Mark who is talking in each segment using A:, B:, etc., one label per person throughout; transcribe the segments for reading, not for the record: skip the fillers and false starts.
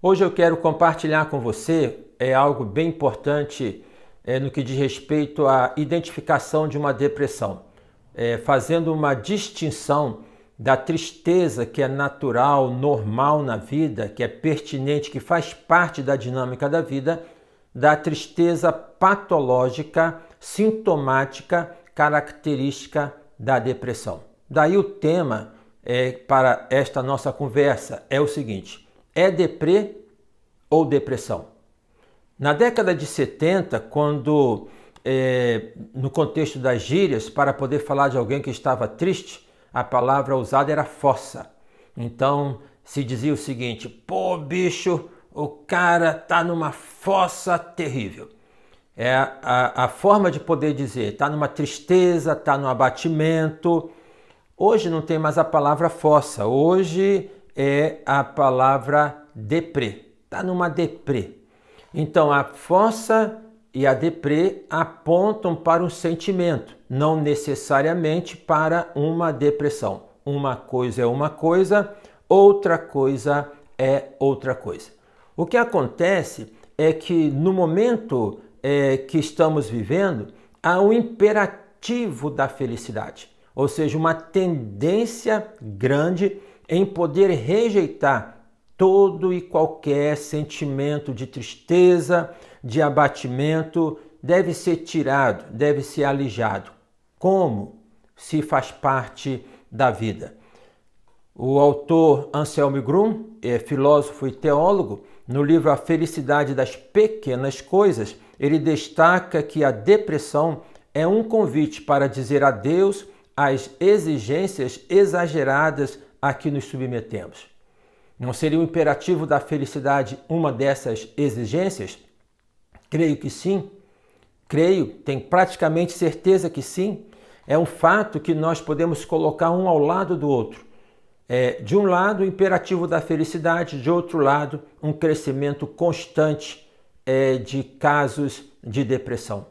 A: Hoje eu quero compartilhar com você algo bem importante no que diz respeito à identificação de uma depressão, fazendo uma distinção da tristeza que é natural, normal na vida, que é pertinente, que faz parte da dinâmica da vida, da tristeza patológica, sintomática, característica da depressão. Daí o tema para esta nossa conversa é o seguinte: é deprê ou depressão? Na década de 70, quando, no contexto das gírias, para poder falar de alguém que estava triste, a palavra usada era fossa. Então, se dizia o seguinte: pô, bicho, o cara tá numa fossa terrível. É a forma de poder dizer, tá numa tristeza, tá num abatimento. Hoje não tem mais a palavra fossa, hoje é a palavra deprê, tá numa deprê. Então a fossa e a deprê apontam para um sentimento, não necessariamente para uma depressão. Uma coisa é uma coisa, outra coisa é outra coisa. O que acontece é que no momento que estamos vivendo, há um imperativo da felicidade, ou seja, uma tendência grande em poder rejeitar todo e qualquer sentimento de tristeza, de abatimento, deve ser tirado, deve ser alijado. Como? Se faz parte da vida. O autor Anselmo Grum, filósofo e teólogo, no livro A Felicidade das Pequenas Coisas, ele destaca que a depressão é um convite para dizer adeus às exigências exageradas a que nos submetemos. Não seria o imperativo da felicidade uma dessas exigências? Creio que sim. Tenho praticamente certeza que sim. É um fato que nós podemos colocar um ao lado do outro. De um lado, o imperativo da felicidade, de outro lado, um crescimento constante de casos de depressão.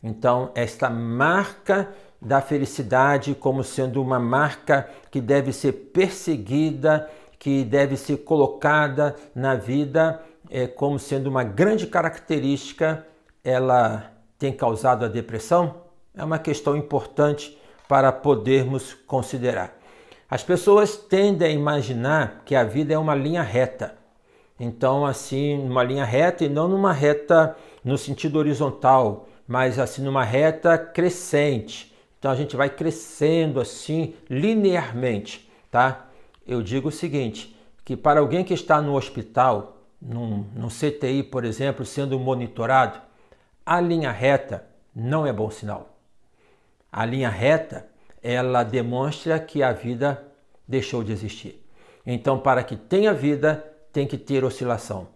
A: Então, esta marca da felicidade como sendo uma marca que deve ser perseguida, que deve ser colocada na vida como sendo uma grande característica, ela tem causado a depressão? É uma questão importante para podermos considerar. As pessoas tendem a imaginar que a vida é uma linha reta. Então, assim, uma linha reta e não numa reta no sentido horizontal, mas assim numa reta crescente. Então a gente vai crescendo assim linearmente, tá? Eu digo o seguinte, que para alguém que está no hospital, num CTI, por exemplo, sendo monitorado, a linha reta não é bom sinal. A linha reta, ela demonstra que a vida deixou de existir. Então, para que tenha vida, tem que ter oscilação.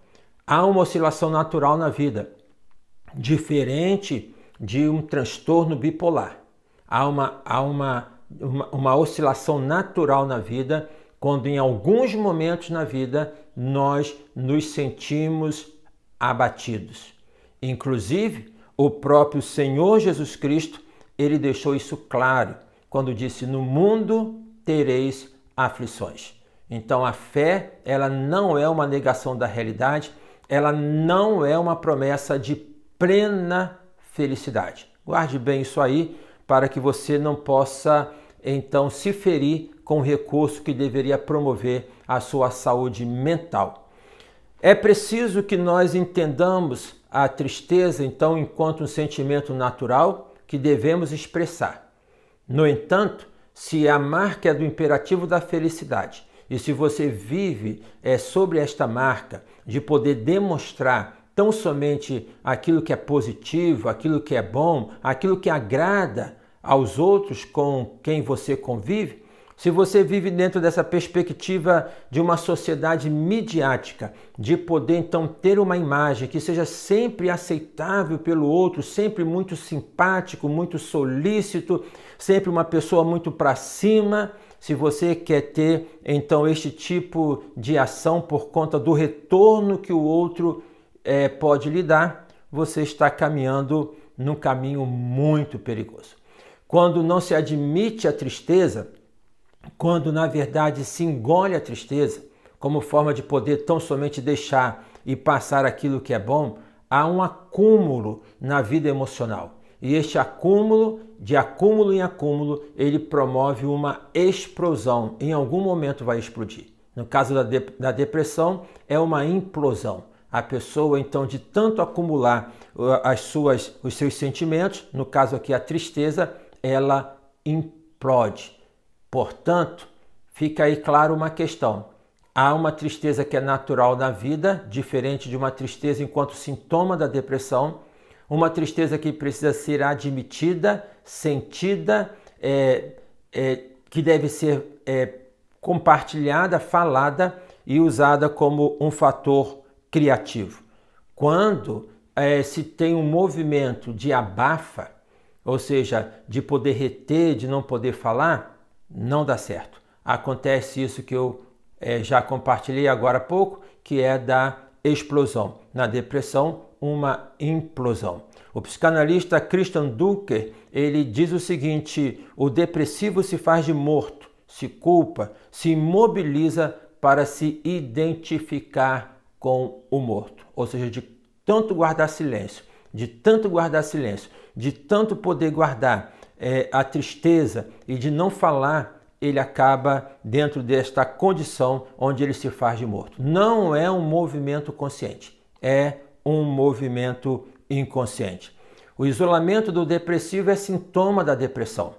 A: Há uma oscilação natural na vida, diferente de um transtorno bipolar. Há uma oscilação natural na vida, quando em alguns momentos na vida nós nos sentimos abatidos. Inclusive, o próprio Senhor Jesus Cristo, ele deixou isso claro, quando disse: no mundo tereis aflições. Então a fé, ela não é uma negação da realidade, ela não é uma promessa de plena felicidade. Guarde bem isso aí, para que você não possa então se ferir com o recurso que deveria promover a sua saúde mental. É preciso que nós entendamos a tristeza, então, enquanto um sentimento natural que devemos expressar. No entanto, se a marca é do imperativo da felicidade e se você vive sobre esta marca de poder demonstrar tão somente aquilo que é positivo, aquilo que é bom, aquilo que agrada aos outros com quem você convive, se você vive dentro dessa perspectiva de uma sociedade midiática, de poder então ter uma imagem que seja sempre aceitável pelo outro, sempre muito simpático, muito solícito, sempre uma pessoa muito para cima, se você quer ter então este tipo de ação por conta do retorno que o outro pode lhe dar, você está caminhando num caminho muito perigoso. Quando não se admite a tristeza, quando na verdade se engole a tristeza, como forma de poder tão somente deixar e passar aquilo que é bom, há um acúmulo na vida emocional. E este acúmulo, de acúmulo em acúmulo, ele promove uma explosão. Em algum momento vai explodir. No caso da depressão, é uma implosão. A pessoa, então, de tanto acumular os seus sentimentos, no caso aqui a tristeza, ela implode. Portanto, fica aí claro uma questão. Há uma tristeza que é natural na vida, diferente de uma tristeza enquanto sintoma da depressão. Uma tristeza que precisa ser admitida, sentida, que deve ser compartilhada, falada e usada como um fator criativo. Quando se tem um movimento de abafa, ou seja, de poder reter, de não poder falar, não dá certo. Acontece isso que eu já compartilhei agora há pouco, que é da explosão. Na depressão, uma implosão. O psicanalista Christian Dunker, ele diz o seguinte: o depressivo se faz de morto, se culpa, se imobiliza para se identificar com o morto. Ou seja, de tanto guardar silêncio, de tanto poder guardar a tristeza e de não falar, ele acaba dentro desta condição onde ele se faz de morto. Não é um movimento consciente, é um movimento inconsciente. O isolamento do depressivo é sintoma da depressão.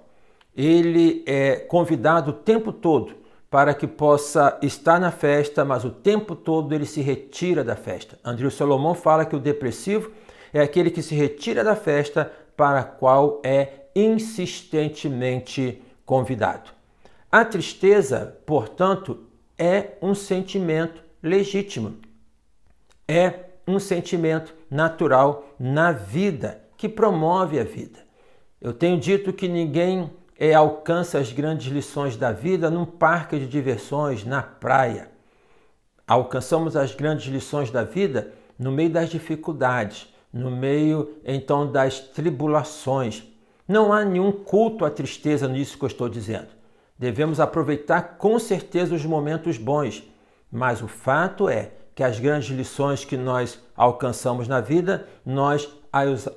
A: Ele é convidado o tempo todo para que possa estar na festa, mas o tempo todo ele se retira da festa. Andrew Solomon fala que o depressivo é aquele que se retira da festa para a qual é insistentemente convidado. A tristeza, portanto, é um sentimento legítimo. É um sentimento natural na vida, que promove a vida. Eu tenho dito que ninguém alcança as grandes lições da vida num parque de diversões, na praia. Alcançamos as grandes lições da vida no meio das dificuldades, no meio, então, das tribulações. Não há nenhum culto à tristeza nisso que eu estou dizendo. Devemos aproveitar com certeza os momentos bons, mas o fato é que as grandes lições que nós alcançamos na vida, nós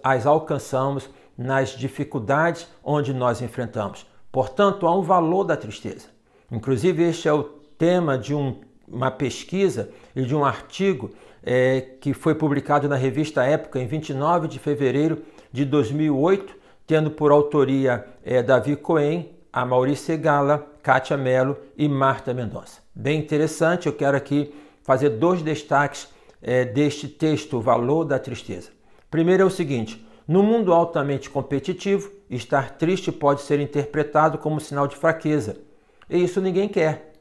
A: as alcançamos nas dificuldades onde nós enfrentamos. Portanto, há um valor da tristeza. Inclusive, este é o tema de uma pesquisa e de um artigo que foi publicado na revista Época em 29 de fevereiro de 2008, tendo por autoria Davi Cohen, Amaury Segala, Kátia Mello e Marta Mendonça. Bem interessante, eu quero aqui fazer 2 destaques deste texto, o valor da tristeza. Primeiro é o seguinte: no mundo altamente competitivo, estar triste pode ser interpretado como sinal de fraqueza. E isso ninguém quer,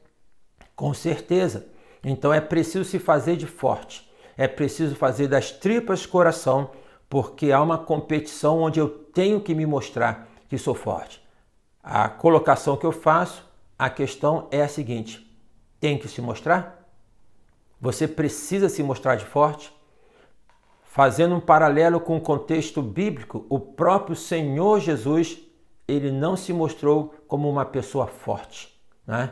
A: com certeza. Então é preciso se fazer de forte, é preciso fazer das tripas coração, porque há uma competição onde eu tenho que me mostrar que sou forte. A colocação que eu faço, a questão é a seguinte: tem que se mostrar? Você precisa se mostrar de forte? Fazendo um paralelo com o contexto bíblico, o próprio Senhor Jesus, ele não se mostrou como uma pessoa forte, né?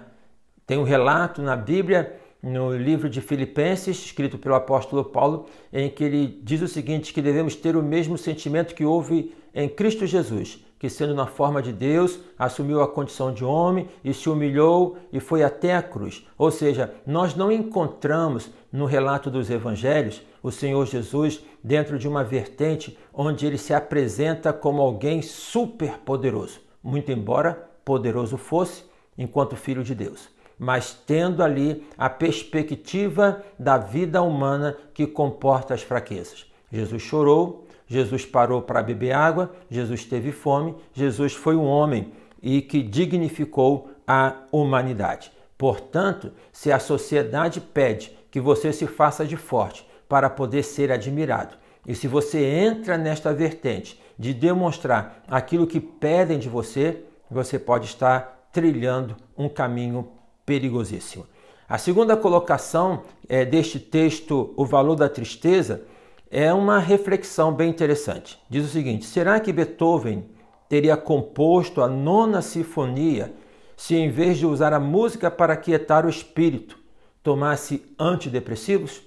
A: Tem um relato na Bíblia, no livro de Filipenses, escrito pelo apóstolo Paulo, em que ele diz o seguinte, que devemos ter o mesmo sentimento que houve em Cristo Jesus, que sendo na forma de Deus, assumiu a condição de homem e se humilhou e foi até a cruz. Ou seja, nós não encontramos no relato dos evangelhos o Senhor Jesus dentro de uma vertente onde ele se apresenta como alguém super poderoso, muito embora poderoso fosse enquanto filho de Deus, mas tendo ali a perspectiva da vida humana que comporta as fraquezas. Jesus chorou, Jesus parou para beber água, Jesus teve fome, Jesus foi um homem e que dignificou a humanidade. Portanto, se a sociedade pede que você se faça de forte para poder ser admirado, e se você entra nesta vertente de demonstrar aquilo que pedem de você, você pode estar trilhando um caminho perigosíssimo. A segunda colocação deste texto, O Valor da Tristeza, é uma reflexão bem interessante. Diz o seguinte: será que Beethoven teria composto a 9ª Sinfonia se, em vez de usar a música para aquietar o espírito, tomasse antidepressivos?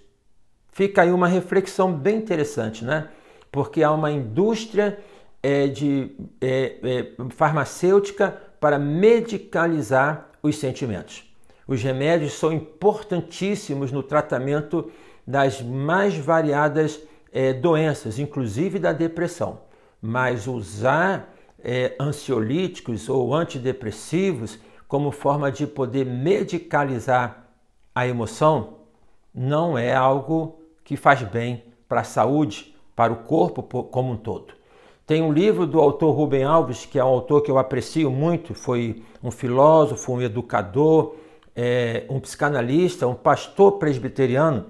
A: Fica aí uma reflexão bem interessante, né? Porque há uma indústria farmacêutica para medicalizar os sentimentos. Os remédios são importantíssimos no tratamento das mais variadas doenças, inclusive da depressão. Mas usar ansiolíticos ou antidepressivos como forma de poder medicalizar a emoção não é algo que faz bem para a saúde, para o corpo como um todo. Tem um livro do autor Rubem Alves, que é um autor que eu aprecio muito, foi um filósofo, um educador, um psicanalista, um pastor presbiteriano.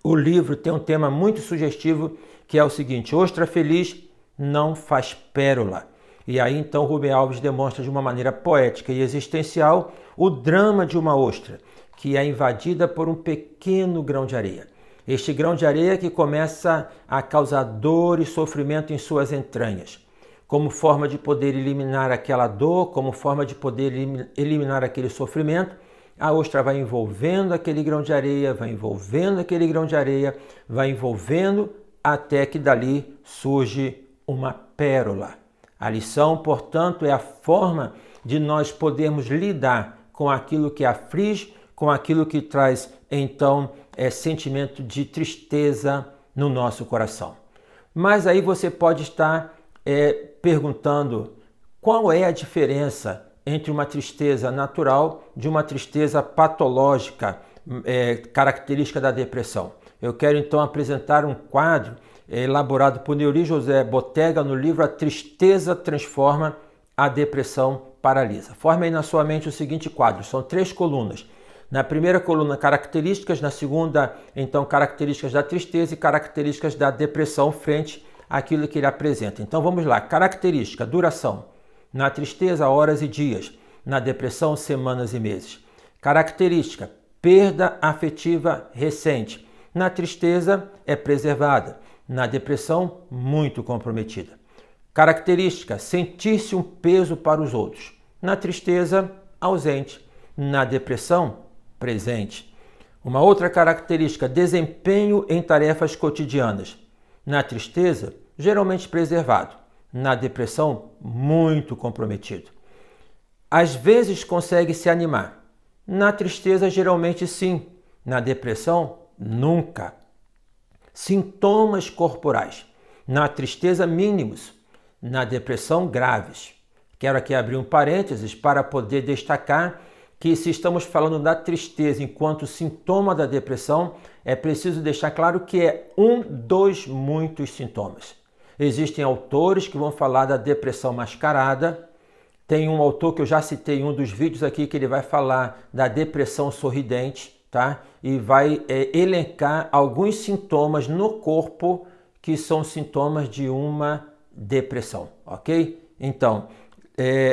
A: O livro tem um tema muito sugestivo, que é o seguinte: ostra feliz não faz pérola. E aí então Rubem Alves demonstra de uma maneira poética e existencial o drama de uma ostra, que é invadida por um pequeno grão de areia. Este grão de areia que começa a causar dor e sofrimento em suas entranhas. Como forma de poder eliminar aquela dor, como forma de poder eliminar aquele sofrimento, a ostra vai envolvendo aquele grão de areia, vai envolvendo aquele grão de areia, vai envolvendo até que dali surge uma pérola. A lição, portanto, é a forma de nós podermos lidar com aquilo que aflige, com aquilo que traz, então, sentimento de tristeza no nosso coração. Mas aí você pode estar perguntando qual é a diferença entre uma tristeza natural de uma tristeza patológica, característica da depressão. Eu quero então apresentar um quadro elaborado por Neuri José Botega no livro A Tristeza Transforma, a Depressão Paralisa. Forme aí na sua mente o seguinte quadro, são 3 colunas. Na primeira coluna, características, na segunda, então, características da tristeza e características da depressão frente àquilo que ele apresenta. Então vamos lá, característica, duração. Na tristeza, horas e dias. Na depressão, semanas e meses. Característica, perda afetiva recente. Na tristeza, é preservada. Na depressão, muito comprometida. Característica, sentir-se um peso para os outros. Na tristeza, ausente. Na depressão, presente. Uma outra característica, desempenho em tarefas cotidianas. Na tristeza, geralmente preservado. Na depressão, muito comprometido. Às vezes consegue se animar. Na tristeza, geralmente sim. Na depressão, nunca. Sintomas corporais. Na tristeza, mínimos. Na depressão, graves. Quero aqui abrir um parênteses para poder destacar que se estamos falando da tristeza enquanto sintoma da depressão, é preciso deixar claro que é um dos muitos sintomas. Existem autores que vão falar da depressão mascarada. Tem um autor que eu já citei em um dos vídeos aqui que ele vai falar da depressão sorridente, tá? E vai elencar alguns sintomas no corpo que são sintomas de uma depressão, ok? Então,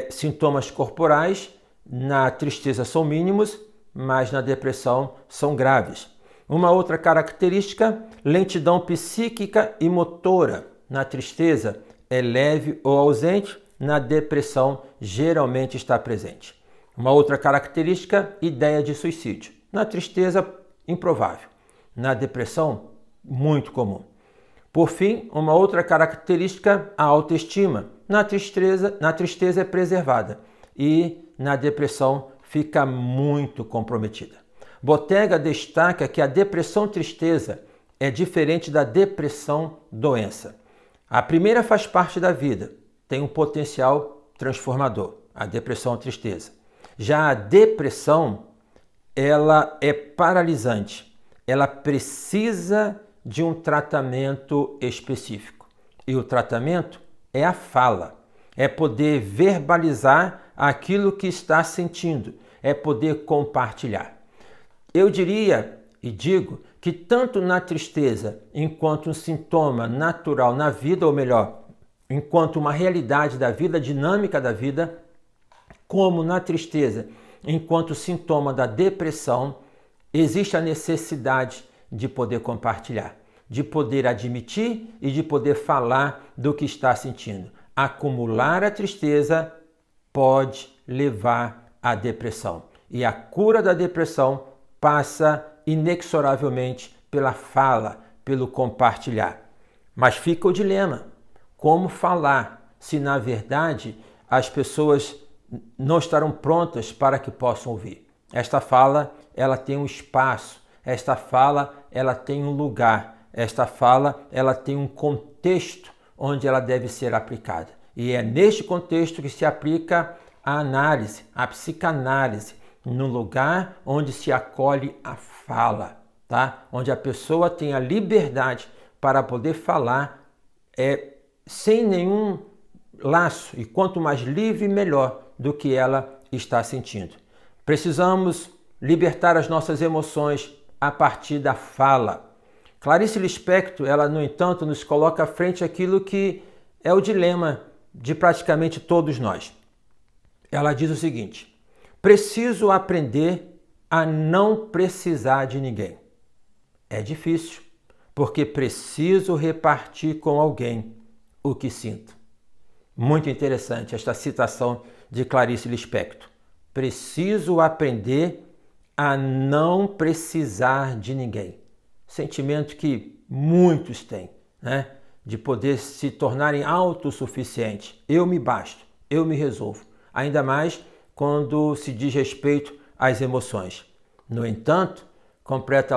A: sintomas corporais na tristeza são mínimos, mas na depressão são graves. Uma outra característica, lentidão psíquica e motora. Na tristeza é leve ou ausente, na depressão geralmente está presente. Uma outra característica, ideia de suicídio. Na tristeza, improvável. Na depressão, muito comum. Por fim, uma outra característica, a autoestima. Na tristeza é preservada e na depressão fica muito comprometida. Botega destaca que a depressão-tristeza é diferente da depressão-doença. A primeira faz parte da vida, tem um potencial transformador, a depressão-tristeza. Já a depressão, ela é paralisante, ela precisa de um tratamento específico. E o tratamento é a fala, é poder verbalizar aquilo que está sentindo, é poder compartilhar. Eu diria e digo que tanto na tristeza, enquanto um sintoma natural na vida, ou melhor, enquanto uma realidade da vida, dinâmica da vida, como na tristeza, enquanto sintoma da depressão, existe a necessidade de poder compartilhar, de poder admitir e de poder falar do que está sentindo. Acumular a tristeza pode levar à depressão. E a cura da depressão passa inexoravelmente pela fala, pelo compartilhar. Mas fica o dilema: como falar se na verdade as pessoas não estarão prontas para que possam ouvir? Esta fala, ela tem um espaço, esta fala, ela tem um lugar, esta fala, ela tem um contexto onde ela deve ser aplicada. E é neste contexto que se aplica a análise, a psicanálise, no lugar onde se acolhe a fala, tá? Onde a pessoa tem a liberdade para poder falar sem nenhum laço, e quanto mais livre, melhor do que ela está sentindo. Precisamos libertar as nossas emoções a partir da fala. Clarice Lispector, ela, no entanto, nos coloca à frente aquilo que é o dilema de praticamente todos nós. Ela diz o seguinte: preciso aprender a não precisar de ninguém. É difícil, porque preciso repartir com alguém o que sinto. Muito interessante esta citação de Clarice Lispector. Preciso aprender a não precisar de ninguém. Sentimento que muitos têm, né? De poder se tornarem autossuficientes. Eu me basto, eu me resolvo. Ainda mais quando se diz respeito às emoções. No entanto, completa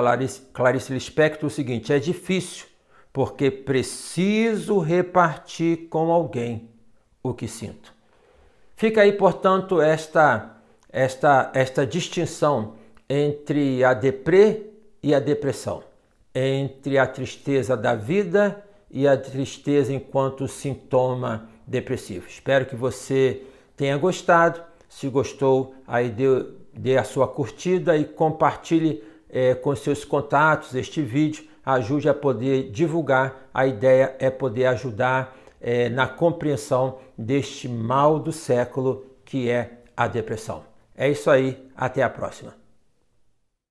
A: Clarice Lispector o seguinte: é difícil, porque preciso repartir com alguém o que sinto. Fica aí, portanto, esta distinção entre a deprê e a depressão, entre a tristeza da vida e a tristeza enquanto sintoma depressivo. Espero que você tenha gostado. Se gostou, aí dê a sua curtida e compartilhe com seus contatos este vídeo. Ajude a poder divulgar. A ideia é poder ajudar na compreensão deste mal do século que é a depressão. É isso aí, até a próxima.